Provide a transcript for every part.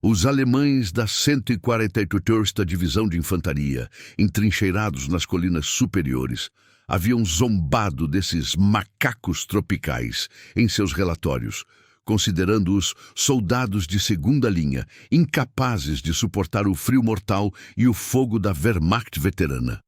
Os alemães da 148ª Divisão de Infantaria, entrincheirados nas colinas superiores, haviam zombado desses macacos tropicais em seus relatórios, considerando-os soldados de segunda linha, incapazes de suportar o frio mortal e o fogo da Wehrmacht veterana.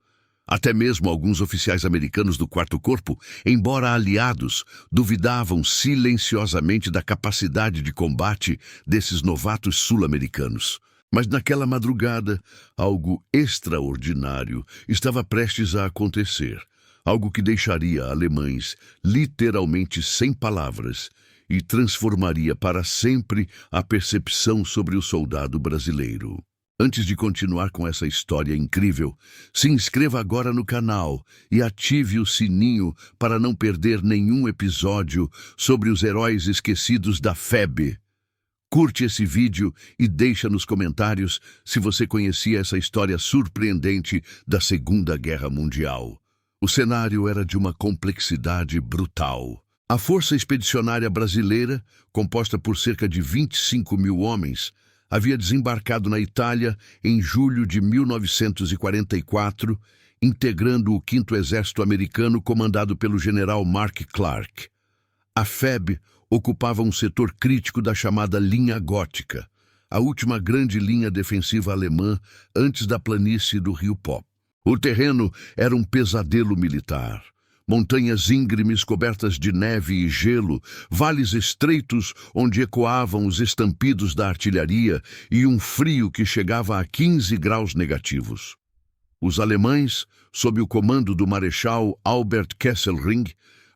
Até mesmo alguns oficiais americanos do Quarto Corpo, embora aliados, duvidavam silenciosamente da capacidade de combate desses novatos sul-americanos. Mas naquela madrugada, algo extraordinário estava prestes a acontecer. Algo que deixaria alemães literalmente sem palavras e transformaria para sempre a percepção sobre o soldado brasileiro. Antes de continuar com essa história incrível, se inscreva agora no canal e ative o sininho para não perder nenhum episódio sobre os heróis esquecidos da FEB. Curte esse vídeo e deixa nos comentários se você conhecia essa história surpreendente da Segunda Guerra Mundial. O cenário era de uma complexidade brutal. A Força Expedicionária Brasileira, composta por cerca de 25 mil homens, havia desembarcado na Itália em julho de 1944, integrando o 5º Exército Americano comandado pelo general Mark Clark. A FEB ocupava um setor crítico da chamada Linha Gótica, a última grande linha defensiva alemã antes da planície do Rio Pó. O terreno era um pesadelo militar. Montanhas íngremes cobertas de neve e gelo, vales estreitos onde ecoavam os estampidos da artilharia e um frio que chegava a 15 graus negativos. Os alemães, sob o comando do marechal Albert Kesselring,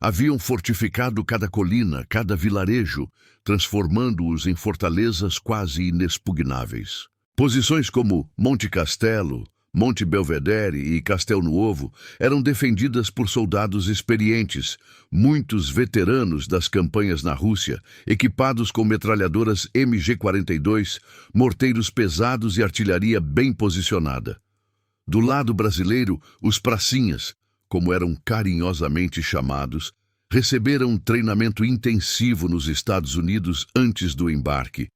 haviam fortificado cada colina, cada vilarejo, transformando-os em fortalezas quase inexpugnáveis. Posições como Monte Castelo, Monte Belvedere e Castel Nuovo eram defendidas por soldados experientes, muitos veteranos das campanhas na Rússia, equipados com metralhadoras MG-42, morteiros pesados e artilharia bem posicionada. Do lado brasileiro, os pracinhas, como eram carinhosamente chamados, receberam um treinamento intensivo nos Estados Unidos antes do embarque,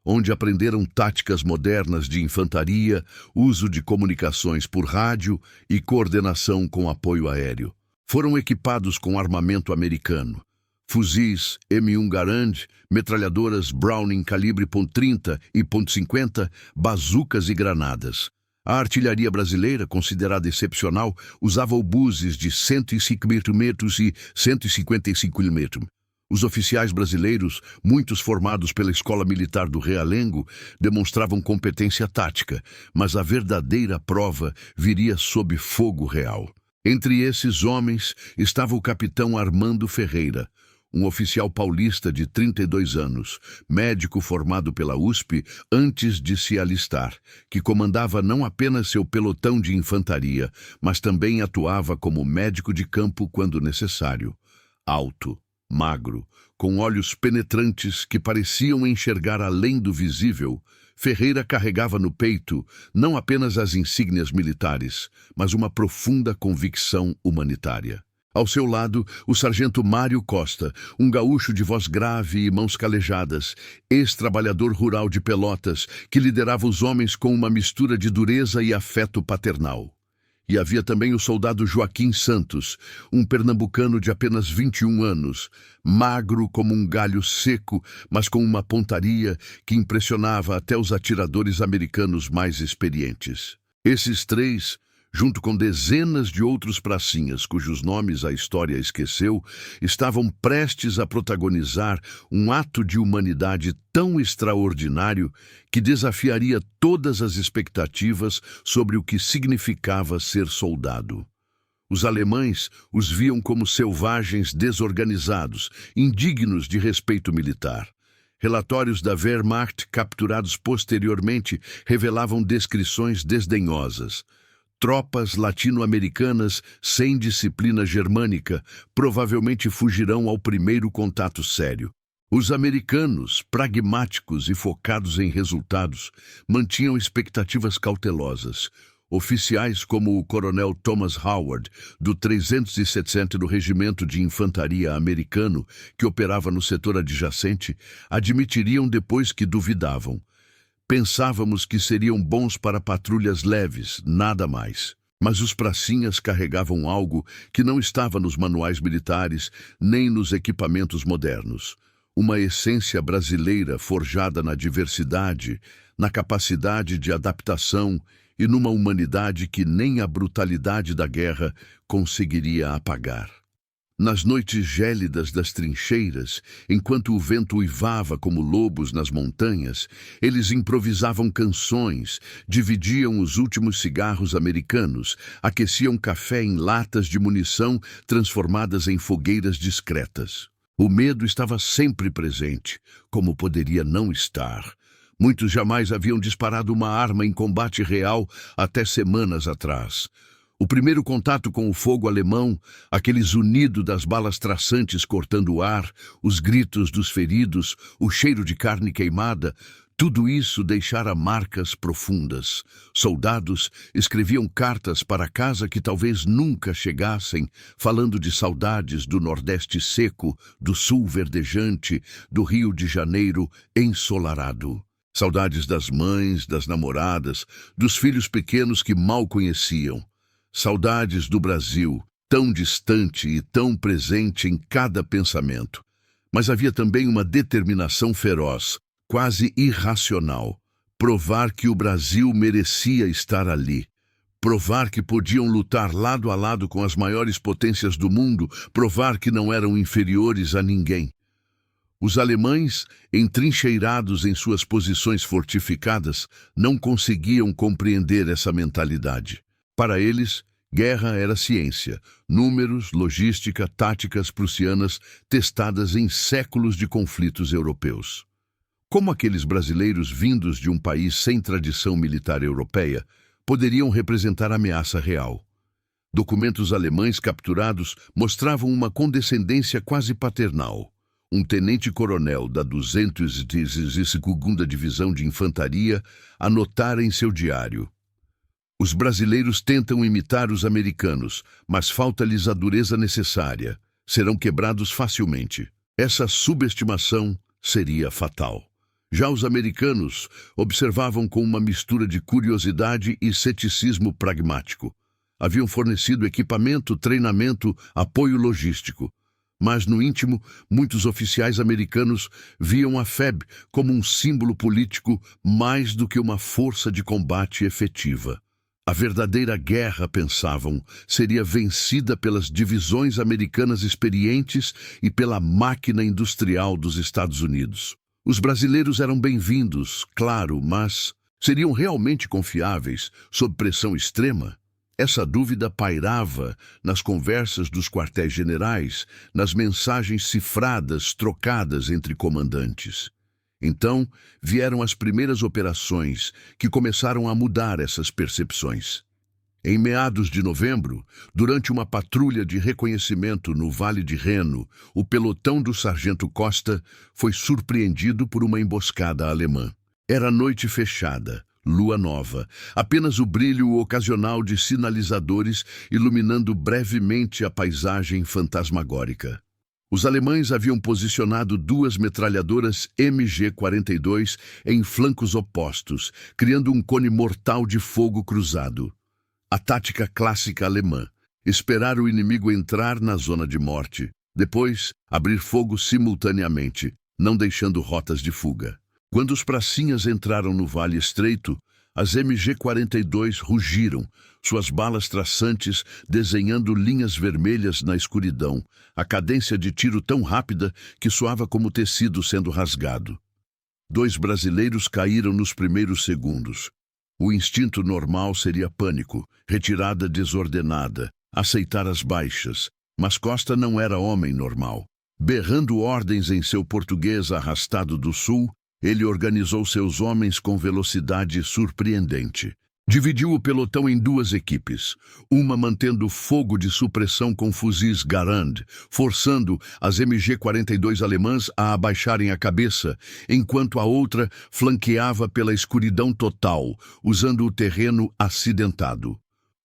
onde aprenderam táticas modernas de infantaria, uso de comunicações por rádio e coordenação com apoio aéreo. Foram equipados com armamento americano, fuzis M1 Garand, metralhadoras Browning calibre .30 e .50, bazucas e granadas. A artilharia brasileira, considerada excepcional, usava obuses de 105 mm e 155 mm. Os oficiais brasileiros, muitos formados pela Escola Militar do Realengo, demonstravam competência tática, mas a verdadeira prova viria sob fogo real. Entre esses homens estava o capitão Armando Ferreira, um oficial paulista de 32 anos, médico formado pela USP antes de se alistar, que comandava não apenas seu pelotão de infantaria, mas também atuava como médico de campo quando necessário. Alto, magro, com olhos penetrantes que pareciam enxergar além do visível, Ferreira carregava no peito não apenas as insígnias militares, mas uma profunda convicção humanitária. Ao seu lado, o sargento Mário Costa, um gaúcho de voz grave e mãos calejadas, ex-trabalhador rural de Pelotas, que liderava os homens com uma mistura de dureza e afeto paternal. E havia também o soldado Joaquim Santos, um pernambucano de apenas 21 anos, magro como um galho seco, mas com uma pontaria que impressionava até os atiradores americanos mais experientes. Esses três, junto com dezenas de outros pracinhas cujos nomes a história esqueceu, estavam prestes a protagonizar um ato de humanidade tão extraordinário que desafiaria todas as expectativas sobre o que significava ser soldado. Os alemães os viam como selvagens desorganizados, indignos de respeito militar. Relatórios da Wehrmacht capturados posteriormente revelavam descrições desdenhosas. Tropas latino-americanas sem disciplina germânica provavelmente fugirão ao primeiro contato sério. Os americanos, pragmáticos e focados em resultados, mantinham expectativas cautelosas. Oficiais como o coronel Thomas Howard, do 370 do Regimento de Infantaria americano, que operava no setor adjacente, admitiriam depois que duvidavam. Pensávamos que seriam bons para patrulhas leves, nada mais. Mas os pracinhas carregavam algo que não estava nos manuais militares nem nos equipamentos modernos. Uma essência brasileira forjada na diversidade, na capacidade de adaptação e numa humanidade que nem a brutalidade da guerra conseguiria apagar. Nas noites gélidas das trincheiras, enquanto o vento uivava como lobos nas montanhas, eles improvisavam canções, dividiam os últimos cigarros americanos, aqueciam café em latas de munição transformadas em fogueiras discretas. O medo estava sempre presente, como poderia não estar. Muitos jamais haviam disparado uma arma em combate real até semanas atrás. O primeiro contato com o fogo alemão, aquele zunido das balas traçantes cortando o ar, os gritos dos feridos, o cheiro de carne queimada, tudo isso deixara marcas profundas. Soldados escreviam cartas para casa que talvez nunca chegassem, falando de saudades do Nordeste seco, do Sul verdejante, do Rio de Janeiro ensolarado. Saudades das mães, das namoradas, dos filhos pequenos que mal conheciam. Saudades do Brasil, tão distante e tão presente em cada pensamento. Mas havia também uma determinação feroz, quase irracional. Provar que o Brasil merecia estar ali. Provar que podiam lutar lado a lado com as maiores potências do mundo. Provar que não eram inferiores a ninguém. Os alemães, entrincheirados em suas posições fortificadas, não conseguiam compreender essa mentalidade. Para eles, guerra era ciência, números, logística, táticas prussianas testadas em séculos de conflitos europeus. Como aqueles brasileiros vindos de um país sem tradição militar europeia poderiam representar ameaça real? Documentos alemães capturados mostravam uma condescendência quase paternal. Um tenente-coronel da 212ª Divisão de Infantaria anotara em seu diário: "Os brasileiros tentam imitar os americanos, mas falta-lhes a dureza necessária. Serão quebrados facilmente." Essa subestimação seria fatal. Já os americanos observavam com uma mistura de curiosidade e ceticismo pragmático. Haviam fornecido equipamento, treinamento, apoio logístico. Mas, no íntimo, muitos oficiais americanos viam a FEB como um símbolo político mais do que uma força de combate efetiva. A verdadeira guerra, pensavam, seria vencida pelas divisões americanas experientes e pela máquina industrial dos Estados Unidos. Os brasileiros eram bem-vindos, claro, mas seriam realmente confiáveis sob pressão extrema? Essa dúvida pairava nas conversas dos quartéis-generais, nas mensagens cifradas trocadas entre comandantes. Então, vieram as primeiras operações que começaram a mudar essas percepções. Em meados de novembro, durante uma patrulha de reconhecimento no Vale de Reno, o pelotão do sargento Costa foi surpreendido por uma emboscada alemã. Era noite fechada, lua nova, apenas o brilho ocasional de sinalizadores iluminando brevemente a paisagem fantasmagórica. Os alemães haviam posicionado 2 metralhadoras MG-42 em flancos opostos, criando um cone mortal de fogo cruzado. A tática clássica alemã: esperar o inimigo entrar na zona de morte, depois abrir fogo simultaneamente, não deixando rotas de fuga. Quando os pracinhas entraram no Vale Estreito, as MG-42 rugiram, suas balas traçantes desenhando linhas vermelhas na escuridão, a cadência de tiro tão rápida que soava como tecido sendo rasgado. 2 brasileiros caíram nos primeiros segundos. O instinto normal seria pânico, retirada desordenada, aceitar as baixas, mas Costa não era homem normal. Berrando ordens em seu português arrastado do sul, ele organizou seus homens com velocidade surpreendente. Dividiu o pelotão em 2 equipes, uma mantendo fogo de supressão com fuzis Garand, forçando as MG-42 alemãs a abaixarem a cabeça, enquanto a outra flanqueava pela escuridão total, usando o terreno acidentado.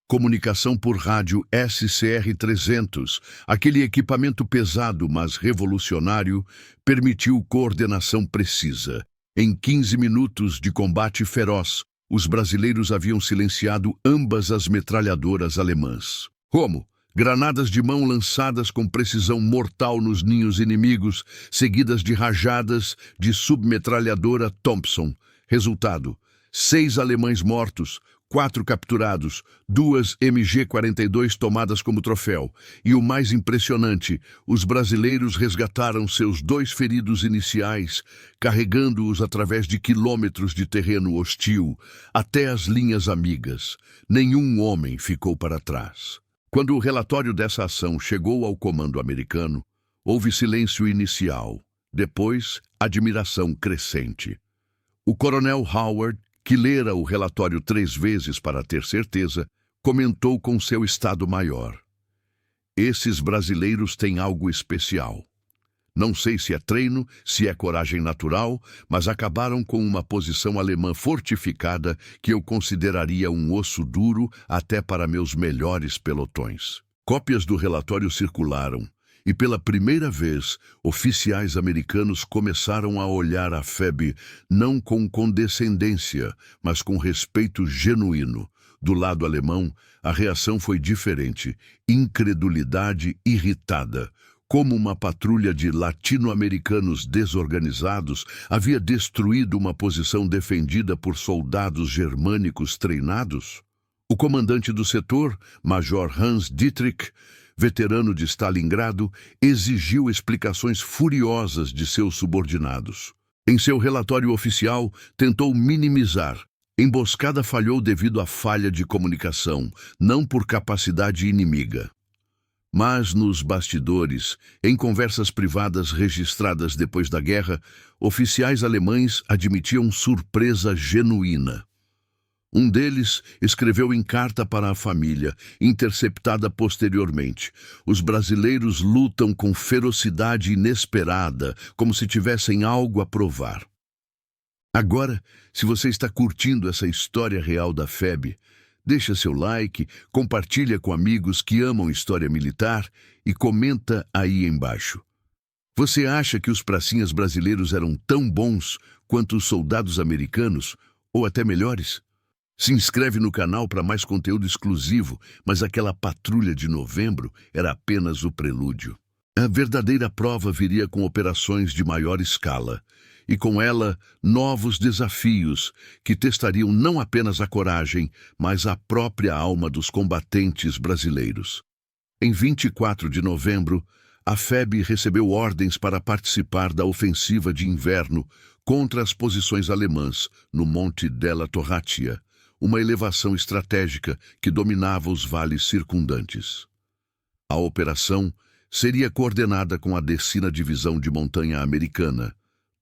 Comunicação por rádio SCR-300, aquele equipamento pesado, mas revolucionário, permitiu coordenação precisa. Em 15 minutos de combate feroz, os brasileiros haviam silenciado ambas as metralhadoras alemãs. Como? Granadas de mão lançadas com precisão mortal nos ninhos inimigos, seguidas de rajadas de submetralhadora Thompson. Resultado: 6 alemães mortos, 4 capturados, 2 MG-42 tomadas como troféu. E o mais impressionante, os brasileiros resgataram seus 2 feridos iniciais, carregando-os através de quilômetros de terreno hostil, até as linhas amigas. Nenhum homem ficou para trás. Quando o relatório dessa ação chegou ao comando americano, houve silêncio inicial. Depois, admiração crescente. O coronel Howard, que lera o relatório 3 vezes para ter certeza, comentou com seu Estado-Maior: "Esses brasileiros têm algo especial. Não sei se é treino, se é coragem natural, mas acabaram com uma posição alemã fortificada que eu consideraria um osso duro até para meus melhores pelotões." Cópias do relatório circularam, e pela primeira vez, oficiais americanos começaram a olhar a FEB não com condescendência, mas com respeito genuíno. Do lado alemão, a reação foi diferente: incredulidade irritada. Como uma patrulha de latino-americanos desorganizados havia destruído uma posição defendida por soldados germânicos treinados? O comandante do setor, Major Hans Dietrich, veterano de Stalingrado, exigiu explicações furiosas de seus subordinados. Em seu relatório oficial, tentou minimizar. Emboscada falhou devido à falha de comunicação, não por capacidade inimiga. Mas nos bastidores, em conversas privadas registradas depois da guerra, oficiais alemães admitiam surpresa genuína. Um deles escreveu em carta para a família, interceptada posteriormente: "Os brasileiros lutam com ferocidade inesperada, como se tivessem algo a provar." Agora, se você está curtindo essa história real da FEB, deixa seu like, compartilha com amigos que amam história militar e comenta aí embaixo. Você acha que os pracinhas brasileiros eram tão bons quanto os soldados americanos, ou até melhores? Se inscreve no canal para mais conteúdo exclusivo, mas aquela patrulha de novembro era apenas o prelúdio. A verdadeira prova viria com operações de maior escala, e com ela novos desafios que testariam não apenas a coragem, mas a própria alma dos combatentes brasileiros. Em 24 de novembro, a FEB recebeu ordens para participar da ofensiva de inverno contra as posições alemãs no Monte della Torratia, uma elevação estratégica que dominava os vales circundantes. A operação seria coordenada com a 10ª Divisão de Montanha Americana,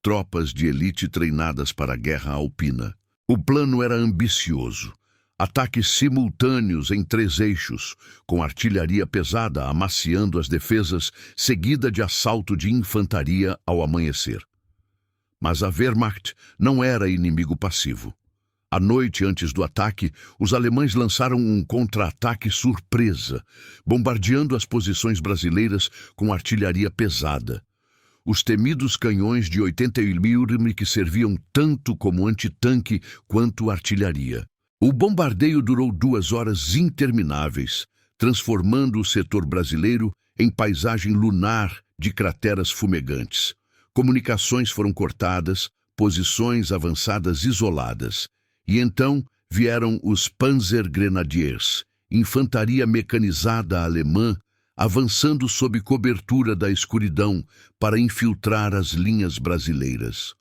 tropas de elite treinadas para a guerra alpina. O plano era ambicioso: ataques simultâneos em 3 eixos, com artilharia pesada amaciando as defesas, seguida de assalto de infantaria ao amanhecer. Mas a Wehrmacht não era inimigo passivo. À noite antes do ataque, os alemães lançaram um contra-ataque surpresa, bombardeando as posições brasileiras com artilharia pesada. Os temidos canhões de 81 mm que serviam tanto como antitanque quanto artilharia. O bombardeio durou 2 horas intermináveis, transformando o setor brasileiro em paisagem lunar de crateras fumegantes. Comunicações foram cortadas, posições avançadas isoladas. E então vieram os Panzergrenadiers, infantaria mecanizada alemã, avançando sob cobertura da escuridão para infiltrar as linhas brasileiras.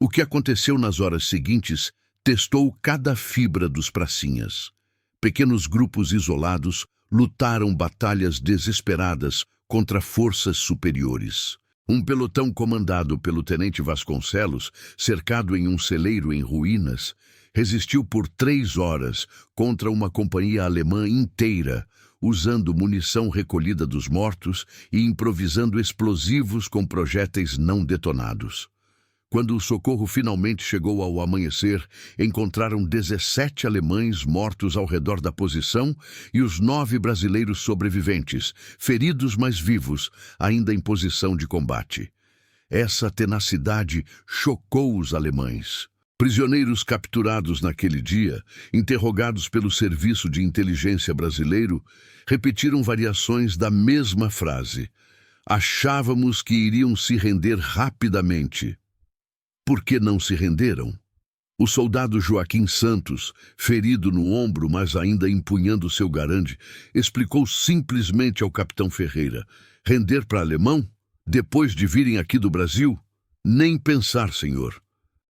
O que aconteceu nas horas seguintes testou cada fibra dos pracinhas. Pequenos grupos isolados lutaram batalhas desesperadas contra forças superiores. Um pelotão comandado pelo tenente Vasconcelos, cercado em um celeiro em ruínas, resistiu por 3 horas contra uma companhia alemã inteira, usando munição recolhida dos mortos e improvisando explosivos com projéteis não detonados. Quando o socorro finalmente chegou ao amanhecer, encontraram 17 alemães mortos ao redor da posição e os 9 brasileiros sobreviventes, feridos mas vivos, ainda em posição de combate. Essa tenacidade chocou os alemães. Prisioneiros capturados naquele dia, interrogados pelo Serviço de Inteligência brasileiro, repetiram variações da mesma frase. Achávamos que iriam se render rapidamente. Por que não se renderam? O soldado Joaquim Santos, ferido no ombro, mas ainda empunhando seu garande, explicou simplesmente ao capitão Ferreira: render para alemão? Depois de virem aqui do Brasil? Nem pensar, senhor.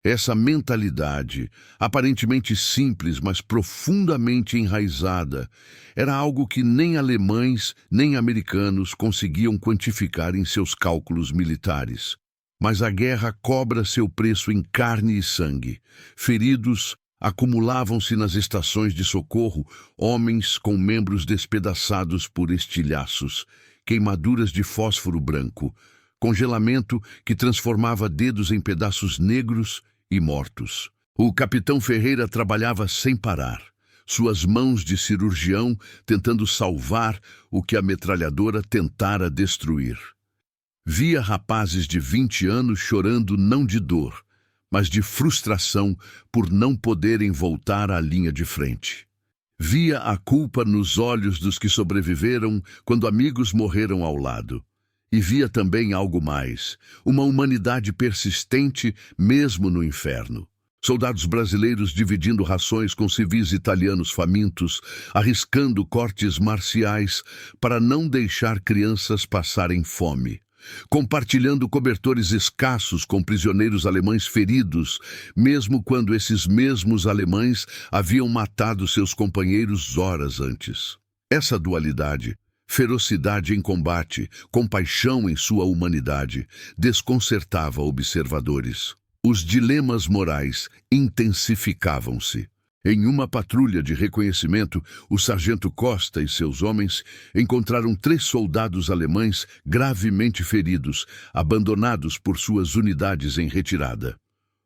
Essa mentalidade, aparentemente simples, mas profundamente enraizada, era algo que nem alemães nem americanos conseguiam quantificar em seus cálculos militares. Mas a guerra cobra seu preço em carne e sangue. Feridos acumulavam-se nas estações de socorro, homens com membros despedaçados por estilhaços, queimaduras de fósforo branco, congelamento que transformava dedos em pedaços negros e mortos. O capitão Ferreira trabalhava sem parar, suas mãos de cirurgião tentando salvar o que a metralhadora tentara destruir. Via rapazes de 20 anos chorando não de dor, mas de frustração por não poderem voltar à linha de frente. Via a culpa nos olhos dos que sobreviveram quando amigos morreram ao lado. E via também algo mais, uma humanidade persistente mesmo no inferno. Soldados brasileiros dividindo rações com civis italianos famintos, arriscando cortes marciais para não deixar crianças passarem fome. Compartilhando cobertores escassos com prisioneiros alemães feridos, mesmo quando esses mesmos alemães haviam matado seus companheiros horas antes. Essa dualidade, ferocidade em combate, compaixão em sua humanidade, desconcertava observadores. Os dilemas morais intensificavam-se. Em uma patrulha de reconhecimento, o sargento Costa e seus homens encontraram 3 soldados alemães gravemente feridos, abandonados por suas unidades em retirada.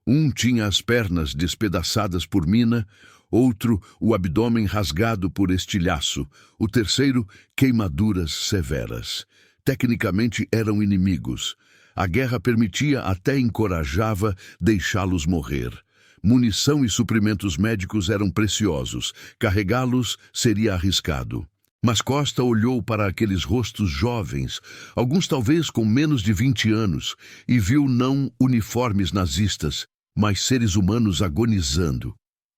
Um tinha as pernas despedaçadas por mina, outro o abdômen rasgado por estilhaço, o terceiro queimaduras severas. Tecnicamente eram inimigos. A guerra permitia, até encorajava, deixá-los morrer. Munição e suprimentos médicos eram preciosos. Carregá-los seria arriscado. Mas Costa olhou para aqueles rostos jovens, alguns talvez com menos de 20 anos, e viu não uniformes nazistas, mas seres humanos agonizando.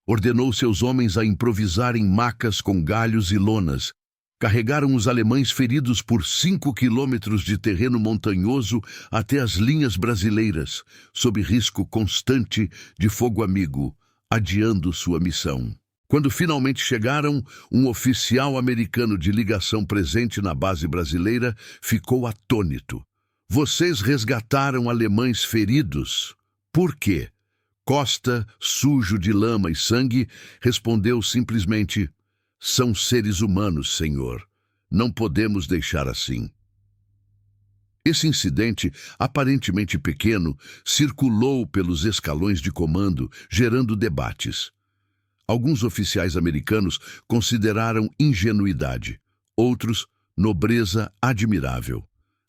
Ordenou seus homens a improvisarem macas com galhos e lonas. Carregaram os alemães feridos por 5 quilômetros de terreno montanhoso até as linhas brasileiras, sob risco constante de fogo amigo, adiando sua missão. Quando finalmente chegaram, um oficial americano de ligação presente na base brasileira ficou atônito. Vocês resgataram alemães feridos? Por quê? Costa, sujo de lama e sangue, respondeu simplesmente: são seres humanos, senhor. Não podemos deixar assim. Esse incidente, aparentemente pequeno, circulou pelos escalões de comando, gerando debates. Alguns oficiais americanos consideraram ingenuidade, outros, nobreza admirável.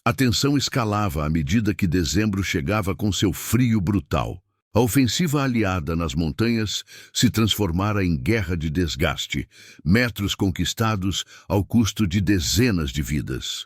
A tensão escalava à medida que dezembro chegava com seu frio brutal. A ofensiva aliada nas montanhas se transformara em guerra de desgaste, metros conquistados ao custo de dezenas de vidas.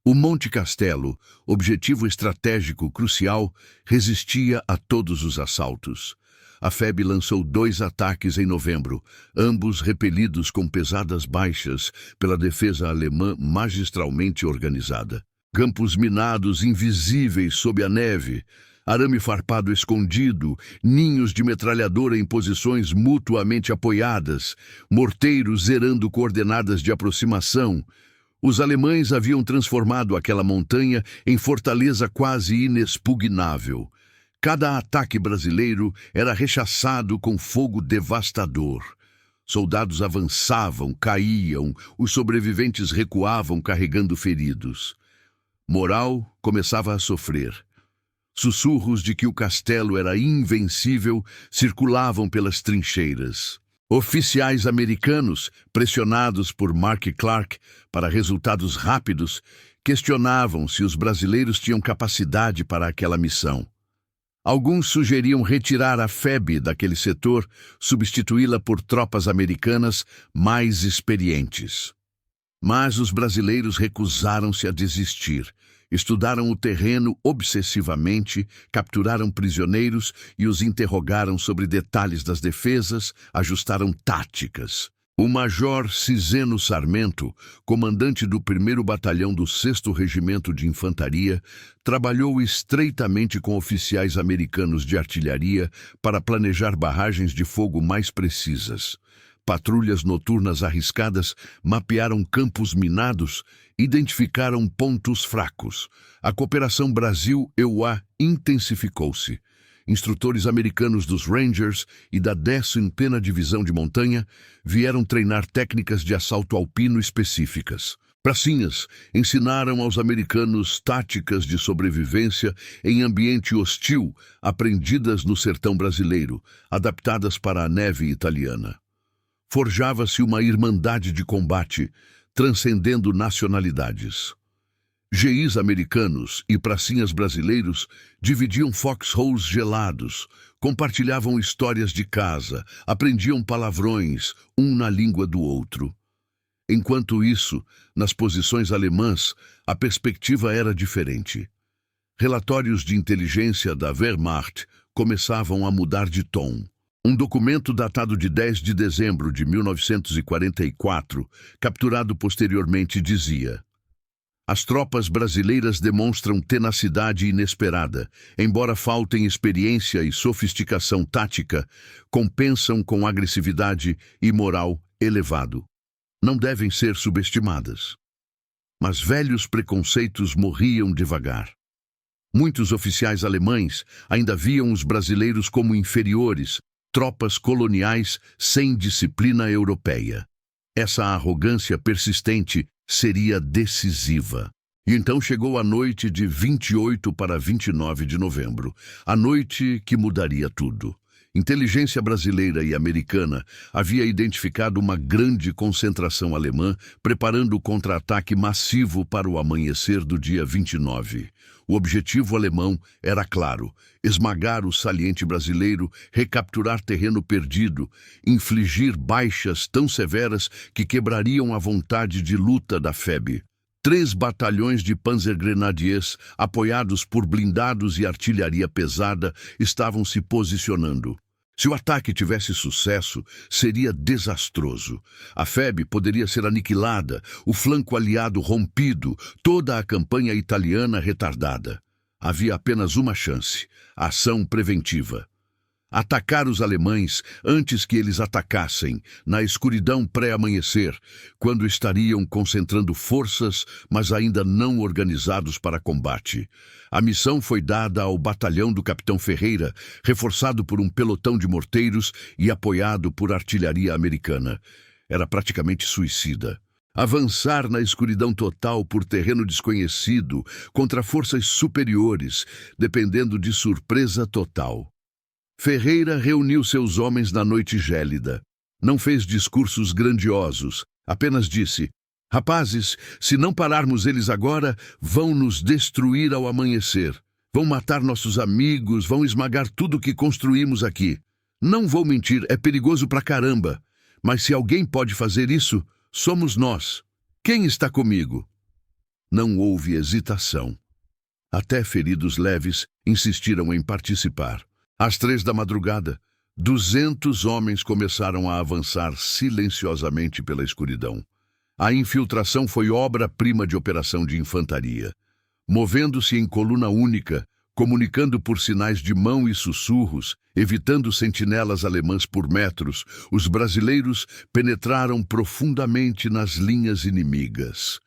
O Monte Castelo, objetivo estratégico crucial, resistia a todos os assaltos. A FEB lançou 2 ataques em novembro, ambos repelidos com pesadas baixas pela defesa alemã magistralmente organizada. Campos minados invisíveis sob a neve, arame farpado escondido, ninhos de metralhadora em posições mutuamente apoiadas, morteiros zerando coordenadas de aproximação. Os alemães haviam transformado aquela montanha em fortaleza quase inexpugnável. Cada ataque brasileiro era rechaçado com fogo devastador. Soldados avançavam, caíam, os sobreviventes recuavam carregando feridos. Moral começava a sofrer. Sussurros de que o castelo era invencível circulavam pelas trincheiras. Oficiais americanos, pressionados por Mark Clark para resultados rápidos, questionavam se os brasileiros tinham capacidade para aquela missão. Alguns sugeriam retirar a FEB daquele setor, substituí-la por tropas americanas mais experientes. Mas os brasileiros recusaram-se a desistir. Estudaram o terreno obsessivamente, capturaram prisioneiros e os interrogaram sobre detalhes das defesas, ajustaram táticas. O major Ciseno Sarmento, comandante do 1º Batalhão do 6º Regimento de Infantaria, trabalhou estreitamente com oficiais americanos de artilharia para planejar barragens de fogo mais precisas. Patrulhas noturnas arriscadas mapearam campos minados, identificaram pontos fracos. A cooperação Brasil-EUA intensificou-se. Instrutores americanos dos Rangers e da 10ª Divisão de Montanha vieram treinar técnicas de assalto alpino específicas. Pracinhas ensinaram aos americanos táticas de sobrevivência em ambiente hostil, aprendidas no sertão brasileiro, adaptadas para a neve italiana. Forjava-se uma irmandade de combate, transcendendo nacionalidades. GIs americanos e pracinhas brasileiros dividiam foxholes gelados, compartilhavam histórias de casa, aprendiam palavrões, um na língua do outro. Enquanto isso, nas posições alemãs, a perspectiva era diferente. Relatórios de inteligência da Wehrmacht começavam a mudar de tom. Um documento datado de 10 de dezembro de 1944, capturado posteriormente, dizia: as tropas brasileiras demonstram tenacidade inesperada, embora faltem experiência e sofisticação tática, compensam com agressividade e moral elevado. Não devem ser subestimadas. Mas velhos preconceitos morriam devagar. Muitos oficiais alemães ainda viam os brasileiros como inferiores, tropas coloniais sem disciplina europeia. Essa arrogância persistente seria decisiva. E então chegou a noite de 28 para 29 de novembro, a noite que mudaria tudo. Inteligência brasileira e americana havia identificado uma grande concentração alemã, preparando o contra-ataque massivo para o amanhecer do dia 29. O objetivo alemão era claro: esmagar o saliente brasileiro, recapturar terreno perdido, infligir baixas tão severas que quebrariam a vontade de luta da FEB. 3 batalhões de panzergrenadiers, apoiados por blindados e artilharia pesada, estavam se posicionando. Se o ataque tivesse sucesso, seria desastroso. A FEB poderia ser aniquilada, o flanco aliado rompido, toda a campanha italiana retardada. Havia apenas uma chance: a ação preventiva. Atacar os alemães antes que eles atacassem, na escuridão pré-amanhecer, quando estariam concentrando forças, mas ainda não organizados para combate. A missão foi dada ao batalhão do capitão Ferreira, reforçado por um pelotão de morteiros e apoiado por artilharia americana. Era praticamente suicida. Avançar na escuridão total por terreno desconhecido, contra forças superiores, dependendo de surpresa total. Ferreira reuniu seus homens na noite gélida. Não fez discursos grandiosos, apenas disse: rapazes, se não pararmos eles agora, vão nos destruir ao amanhecer. Vão matar nossos amigos, vão esmagar tudo que construímos aqui. Não vou mentir, é perigoso pra caramba. Mas se alguém pode fazer isso, somos nós. Quem está comigo? Não houve hesitação. Até feridos leves insistiram em participar. Às 3 da madrugada, 200 homens começaram a avançar silenciosamente pela escuridão. A infiltração foi obra-prima de operação de infantaria. Movendo-se em coluna única, comunicando por sinais de mão e sussurros, evitando sentinelas alemãs por metros, os brasileiros penetraram profundamente nas linhas inimigas.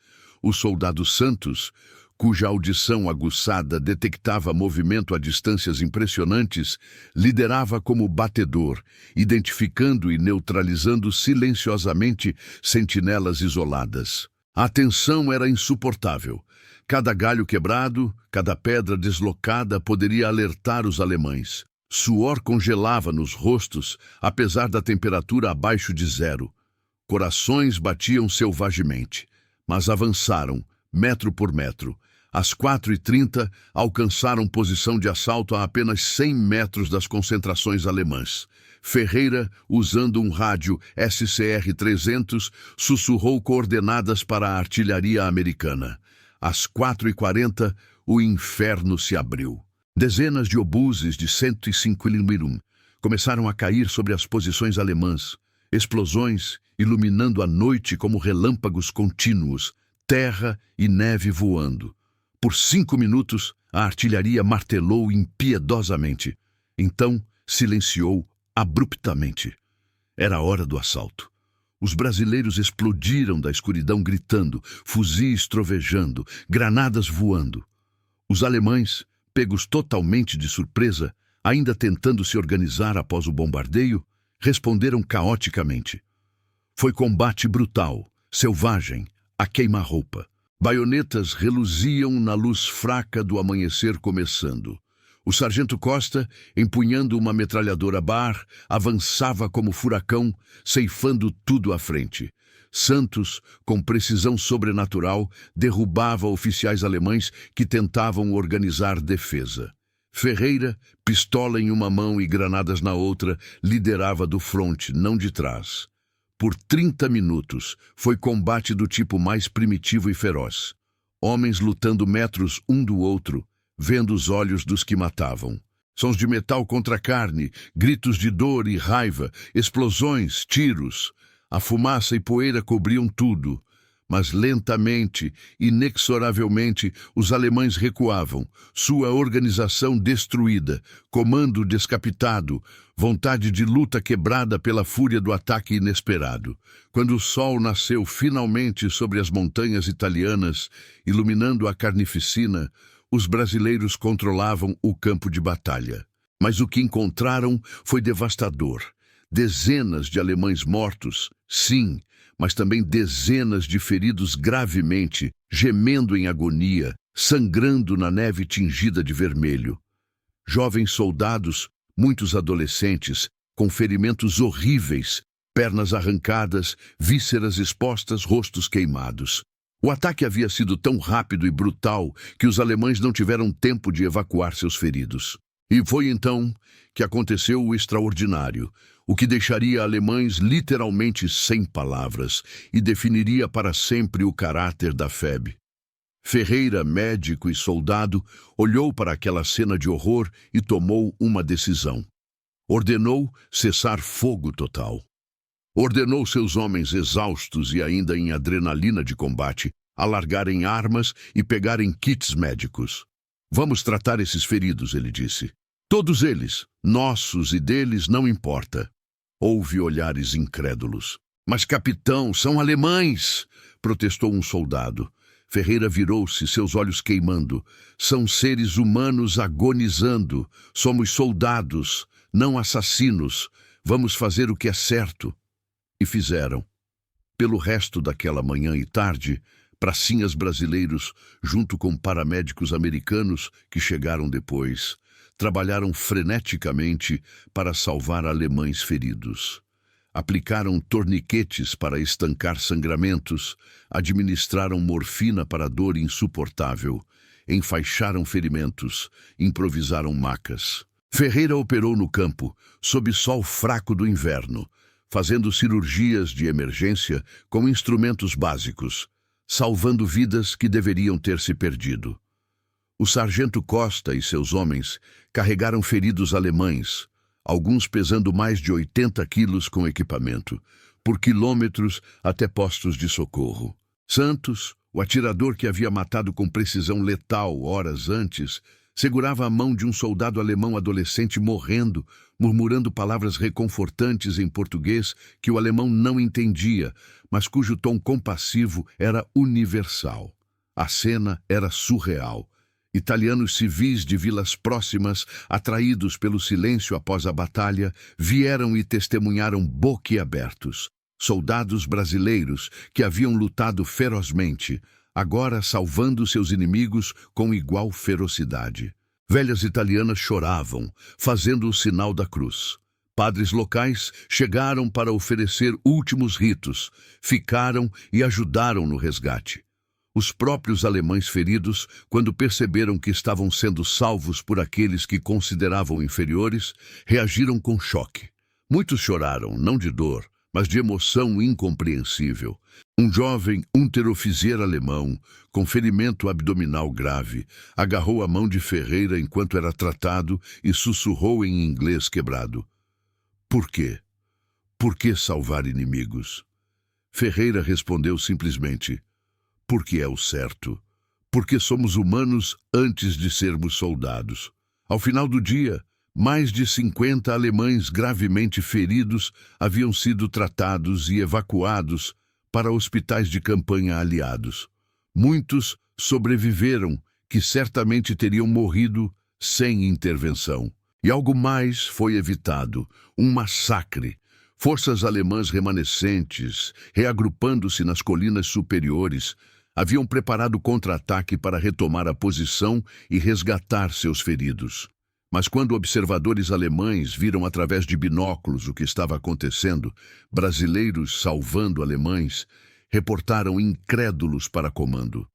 O soldado Santos, cuja audição aguçada detectava movimento a distâncias impressionantes, liderava como batedor, identificando e neutralizando silenciosamente sentinelas isoladas. A tensão era insuportável. Cada galho quebrado, cada pedra deslocada poderia alertar os alemães. Suor congelava nos rostos, apesar da temperatura abaixo de 0. Corações batiam selvagemente, mas avançaram, metro por metro. Às 4h30, alcançaram posição de assalto a apenas 100 metros das concentrações alemãs. Ferreira, usando um rádio SCR-300, sussurrou coordenadas para a artilharia americana. Às 4h40, o inferno se abriu. Dezenas de obuses de 105 mm começaram a cair sobre as posições alemãs. Explosões iluminando a noite como relâmpagos contínuos, terra e neve voando. Por 5 minutos, a artilharia martelou impiedosamente. Então, silenciou abruptamente. Era a hora do assalto. Os brasileiros explodiram da escuridão gritando, fuzis trovejando, granadas voando. Os alemães, pegos totalmente de surpresa, ainda tentando se organizar após o bombardeio, responderam caoticamente. Foi combate brutal, selvagem, a queima-roupa. Baionetas reluziam na luz fraca do amanhecer começando. O sargento Costa, empunhando uma metralhadora Bar, avançava como furacão, ceifando tudo à frente. Santos, com precisão sobrenatural, derrubava oficiais alemães que tentavam organizar defesa. Ferreira, pistola em uma mão e granadas na outra, liderava do fronte, não de trás. Por 30 minutos, foi combate do tipo mais primitivo e feroz. Homens lutando metros um do outro, vendo os olhos dos que matavam. Sons de metal contra carne, gritos de dor e raiva, explosões, tiros. A fumaça e poeira cobriam tudo. Mas lentamente, inexoravelmente, os alemães recuavam, sua organização destruída, comando descapitado, vontade de luta quebrada pela fúria do ataque inesperado. Quando o sol nasceu finalmente sobre as montanhas italianas, iluminando a carnificina, os brasileiros controlavam o campo de batalha. Mas o que encontraram foi devastador. Dezenas de alemães mortos, sim, mas também dezenas de feridos gravemente, gemendo em agonia, sangrando na neve tingida de vermelho. Jovens soldados, muitos adolescentes, com ferimentos horríveis, pernas arrancadas, vísceras expostas, rostos queimados. O ataque havia sido tão rápido e brutal que os alemães não tiveram tempo de evacuar seus feridos. E foi então que aconteceu o extraordinário, o que deixaria alemães literalmente sem palavras e definiria para sempre o caráter da FEB. Ferreira, médico e soldado, olhou para aquela cena de horror e tomou uma decisão. Ordenou cessar fogo total. Ordenou seus homens exaustos e ainda em adrenalina de combate a largarem armas e pegarem kits médicos. Vamos tratar esses feridos, ele disse. Todos eles, nossos e deles, não importa. Houve olhares incrédulos. Mas, capitão, são alemães! Protestou um soldado. Ferreira virou-se, seus olhos queimando. São seres humanos agonizando. Somos soldados, não assassinos. Vamos fazer o que é certo. E fizeram. Pelo resto daquela manhã e tarde, pracinhas brasileiros, junto com paramédicos americanos que chegaram depois, trabalharam freneticamente para salvar alemães feridos. Aplicaram torniquetes para estancar sangramentos, administraram morfina para dor insuportável, enfaixaram ferimentos, improvisaram macas. Ferreira operou no campo, sob sol fraco do inverno, fazendo cirurgias de emergência com instrumentos básicos, salvando vidas que deveriam ter se perdido. O sargento Costa e seus homens carregaram feridos alemães, alguns pesando mais de 80 quilos com equipamento, por quilômetros até postos de socorro. Santos, o atirador que havia matado com precisão letal horas antes, segurava a mão de um soldado alemão adolescente morrendo, murmurando palavras reconfortantes em português que o alemão não entendia, mas cujo tom compassivo era universal. A cena era surreal. Italianos civis de vilas próximas, atraídos pelo silêncio após a batalha, vieram e testemunharam boquiabertos. Soldados brasileiros que haviam lutado ferozmente, agora salvando seus inimigos com igual ferocidade. Velhas italianas choravam, fazendo o sinal da cruz. Padres locais chegaram para oferecer últimos ritos, ficaram e ajudaram no resgate. Os próprios alemães feridos, quando perceberam que estavam sendo salvos por aqueles que consideravam inferiores, reagiram com choque. Muitos choraram, não de dor, mas de emoção incompreensível. Um jovem unteroffizier alemão, com ferimento abdominal grave, agarrou a mão de Ferreira enquanto era tratado e sussurrou em inglês quebrado: "Por quê? Por que salvar inimigos?" Ferreira respondeu simplesmente: "Porque é o certo. Porque somos humanos antes de sermos soldados." Ao final do dia, mais de 50 alemães gravemente feridos haviam sido tratados e evacuados para hospitais de campanha aliados. Muitos sobreviveram, que certamente teriam morrido sem intervenção. E algo mais foi evitado: um massacre. Forças alemãs remanescentes, reagrupando-se nas colinas superiores, haviam preparado contra-ataque para retomar a posição e resgatar seus feridos. Mas quando observadores alemães viram através de binóculos o que estava acontecendo, brasileiros salvando alemães, reportaram incrédulos para comando.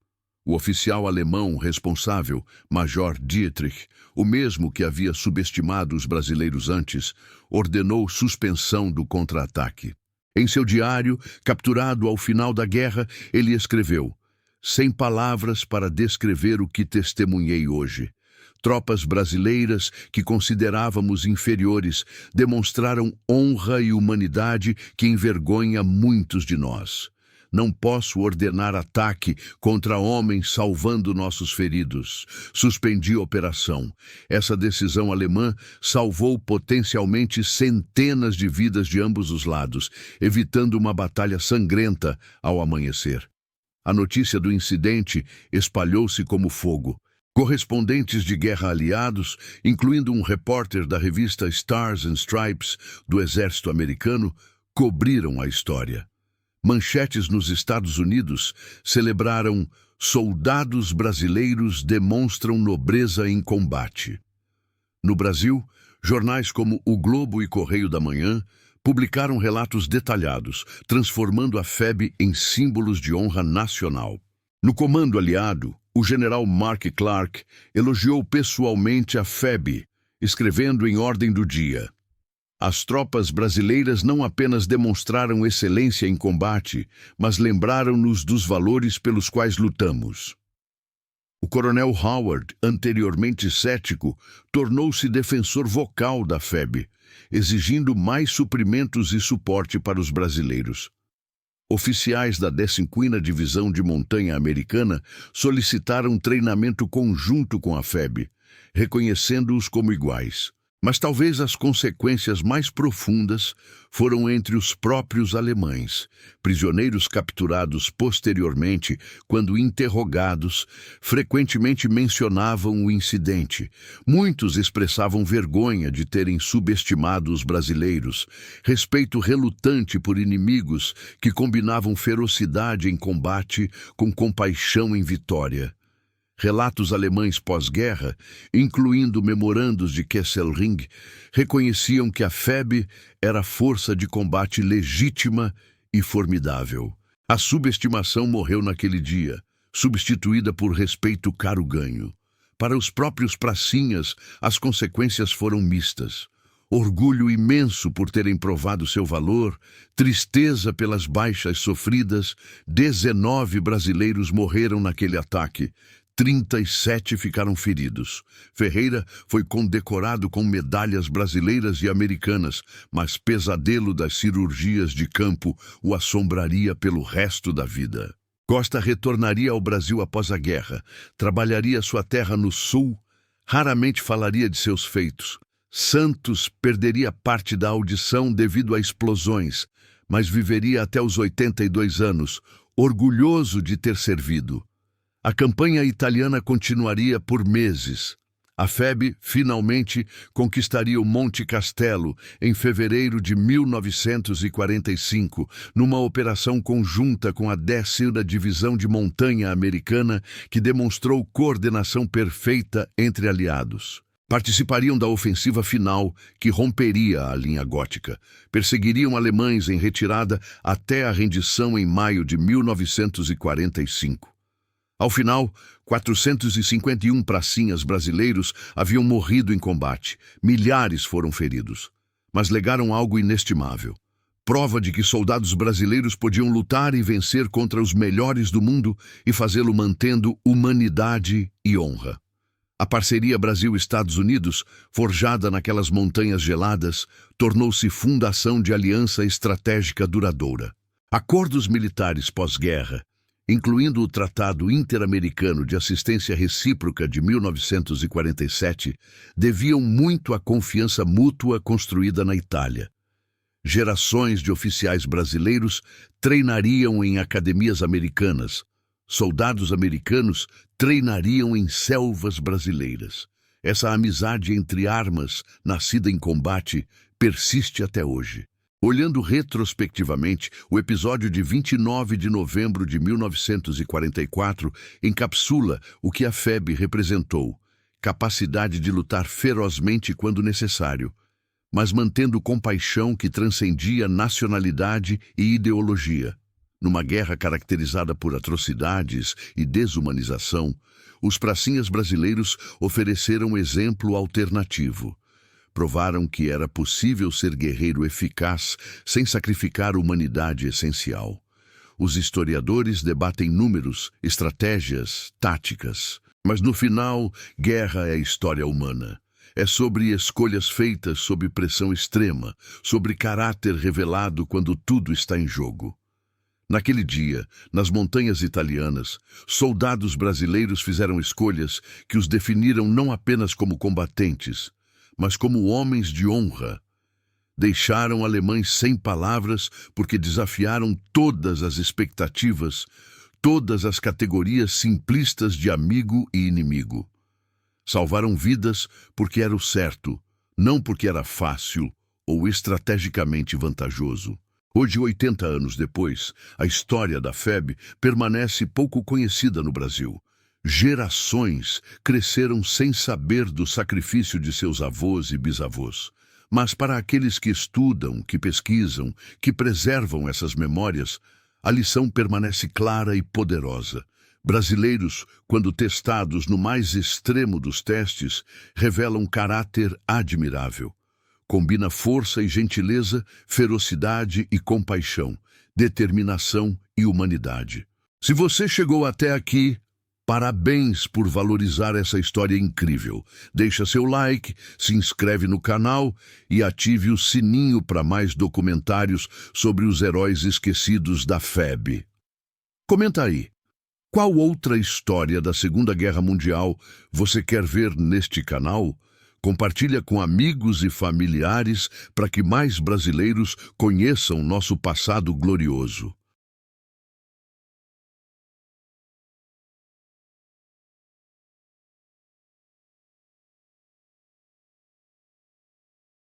O oficial alemão responsável, Major Dietrich, o mesmo que havia subestimado os brasileiros antes, ordenou suspensão do contra-ataque. Em seu diário, capturado ao final da guerra, ele escreveu: "Sem palavras para descrever o que testemunhei hoje. Tropas brasileiras que considerávamos inferiores demonstraram honra e humanidade que envergonha muitos de nós. Não posso ordenar ataque contra homens salvando nossos feridos. Suspendi a operação. Essa decisão alemã salvou potencialmente centenas de vidas de ambos os lados, evitando uma batalha sangrenta ao amanhecer." A notícia do incidente espalhou-se como fogo. Correspondentes de guerra aliados, incluindo um repórter da revista Stars and Stripes do Exército Americano, cobriram a história. Manchetes nos Estados Unidos celebraram: "Soldados brasileiros demonstram nobreza em combate." No Brasil, jornais como O Globo e Correio da Manhã publicaram relatos detalhados, transformando a FEB em símbolos de honra nacional. No comando aliado, o general Mark Clark elogiou pessoalmente a FEB, escrevendo em ordem do dia: "As tropas brasileiras não apenas demonstraram excelência em combate, mas lembraram-nos dos valores pelos quais lutamos." O coronel Howard, anteriormente cético, tornou-se defensor vocal da FEB, exigindo mais suprimentos e suporte para os brasileiros. Oficiais da 15ª Divisão de Montanha Americana solicitaram treinamento conjunto com a FEB, reconhecendo-os como iguais. Mas talvez as consequências mais profundas foram entre os próprios alemães, prisioneiros capturados posteriormente, quando interrogados, frequentemente mencionavam o incidente. Muitos expressavam vergonha de terem subestimado os brasileiros, respeito relutante por inimigos que combinavam ferocidade em combate com compaixão em vitória. Relatos alemães pós-guerra, incluindo memorandos de Kesselring, reconheciam que a FEB era força de combate legítima e formidável. A subestimação morreu naquele dia, substituída por respeito caro ganho. Para os próprios pracinhas, as consequências foram mistas. Orgulho imenso por terem provado seu valor, tristeza pelas baixas sofridas. 19 brasileiros morreram naquele ataque. 37 ficaram feridos. Ferreira foi condecorado com medalhas brasileiras e americanas, mas pesadelo das cirurgias de campo o assombraria pelo resto da vida. Costa retornaria ao Brasil após a guerra, trabalharia sua terra no sul, raramente falaria de seus feitos. Santos perderia parte da audição devido a explosões, mas viveria até os 82 anos, orgulhoso de ter servido. A campanha italiana continuaria por meses. A FEB finalmente conquistaria o Monte Castelo em fevereiro de 1945, numa operação conjunta com a 10ª Divisão de Montanha Americana, que demonstrou coordenação perfeita entre aliados. Participariam da ofensiva final, que romperia a linha gótica. Perseguiriam alemães em retirada até a rendição em maio de 1945. Ao final, 451 pracinhas brasileiros haviam morrido em combate, milhares foram feridos. Mas legaram algo inestimável. Prova de que soldados brasileiros podiam lutar e vencer contra os melhores do mundo e fazê-lo mantendo humanidade e honra. A parceria Brasil-Estados Unidos, forjada naquelas montanhas geladas, tornou-se fundação de aliança estratégica duradoura. Acordos militares pós-guerra, incluindo o Tratado Interamericano de Assistência Recíproca de 1947, deviam muito à confiança mútua construída na Itália. Gerações de oficiais brasileiros treinariam em academias americanas. Soldados americanos treinariam em selvas brasileiras. Essa amizade entre armas, nascida em combate, persiste até hoje. Olhando retrospectivamente, o episódio de 29 de novembro de 1944 encapsula o que a FEB representou: capacidade de lutar ferozmente quando necessário, mas mantendo compaixão que transcendia nacionalidade e ideologia. Numa guerra caracterizada por atrocidades e desumanização, os pracinhas brasileiros ofereceram exemplo alternativo. Provaram que era possível ser guerreiro eficaz sem sacrificar a humanidade essencial. Os historiadores debatem números, estratégias, táticas. Mas no final, guerra é história humana. É sobre escolhas feitas sob pressão extrema, sobre caráter revelado quando tudo está em jogo. Naquele dia, nas montanhas italianas, soldados brasileiros fizeram escolhas que os definiram não apenas como combatentes, mas como homens de honra. Deixaram alemães sem palavras porque desafiaram todas as expectativas, todas as categorias simplistas de amigo e inimigo. Salvaram vidas porque era o certo, não porque era fácil ou estrategicamente vantajoso. Hoje, 80 anos depois, a história da FEB permanece pouco conhecida no Brasil. Gerações cresceram sem saber do sacrifício de seus avós e bisavós. Mas para aqueles que estudam, que pesquisam, que preservam essas memórias, a lição permanece clara e poderosa. Brasileiros, quando testados no mais extremo dos testes, revelam caráter admirável. Combina força e gentileza, ferocidade e compaixão, determinação e humanidade. Se você chegou até aqui, parabéns por valorizar essa história incrível. Deixa seu like, se inscreve no canal e ative o sininho para mais documentários sobre os heróis esquecidos da FEB. Comenta aí, qual outra história da Segunda Guerra Mundial você quer ver neste canal? Compartilha com amigos e familiares para que mais brasileiros conheçam nosso passado glorioso.